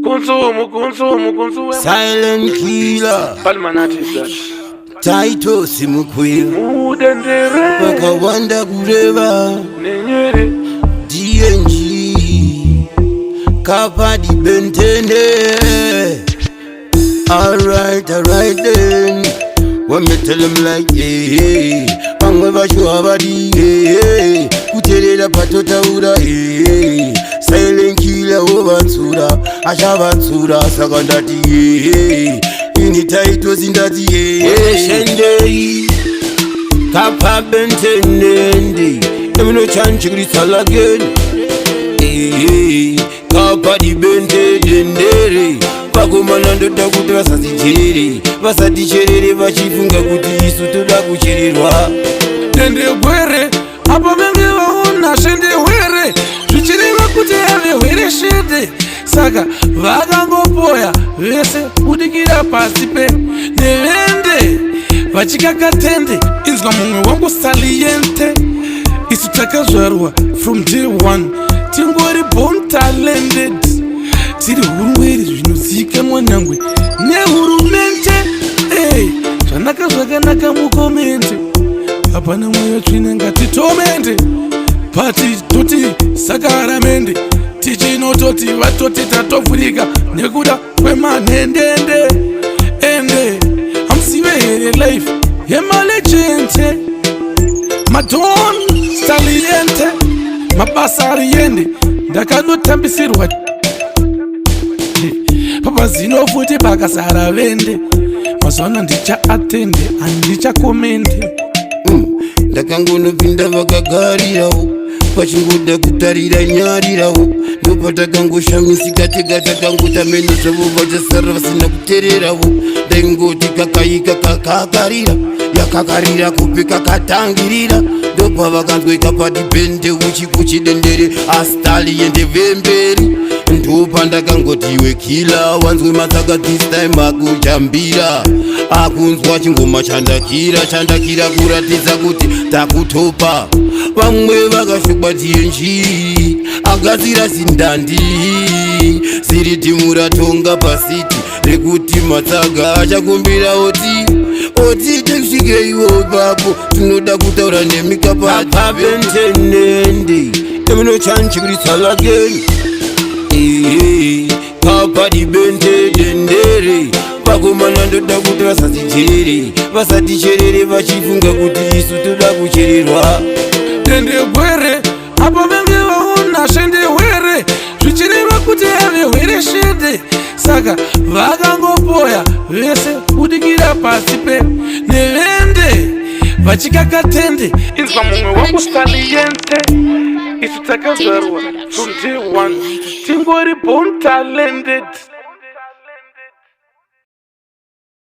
Consumo. Silent killer. Palmanati is that. Taito simukwira. Mudendere. Wakawanda kureva. Nenyere. DNG. Kapadi bentende. Alright then. When me tell him like, hey, Pangwa Shuabadi, hey, Kutelela Patota Uda, hey, Silent killer over Tsura, Ashavatsura, Sagandati, hey, Initaitos in that, hey, Shende, Kappa Bentendi, Emino Chanchigris again, hey, Kappa di Bente, Pakumanando dakuti vasaticherere vachifunga kuti isu toda kuchererwa. Ndendegwere apo venge vaona shendewere zvichireva kuti ave hwere shende saka vakangopoya vese kudikira pasi pe nevende vachikakatende inzwa mumwe wangu saliente isu takazvarwa from day one tingori born talented tiri hurumweri zvinozivikanwa nyangwe nehurumende. Zvanaka zvakanaka mukomente hapana mweya tsvina ngatitomente pati toti sakaramende tichinototi vatoti tatovhurika nekuda kwemanhendende ende hamusive here life yemalejente madon staliente mabasa ariende ndakanotambisirwa papazino futi pakasara vende mazwana ndicha atende andicha komente. Ndakangonopinda vakagarirawo pachingoda kutarira nyarirawo ndopatakangoshamisika tega takangotamene zvavo vachasara vasina kutererawo ndaingoti kakaika kakakarira yakakarira kupi kakatangirira ndopa vakanzwa ikapadibhende uchi kuchidendere astali yende vemberi ndopa ndakangoti iwe kila wanzwe matsaka this time akujambira akunzwa chingoma chandakira kuratidza kuti takutopa vamwe vakashukwa tienji agadzira sindandi siriti muratonga pasiti rekuti matsaga achakumbira oti tekusvike iwo papo tinoda kutaura nemikapabentenende eminochanchikuritsalageni kapadi bente dendere vakomana ndoda kuti vasaticherere vachifunga kuti isu toda kuchererwa. Ndendegwere apo venge vaona shendewere zvichireva kuti ave hwere shende saka vakangopoya vese kudikira pasi pe nevende vachikakatende inzwa mumwe wangu saliente isu takazvarwa from day one tingori born talented.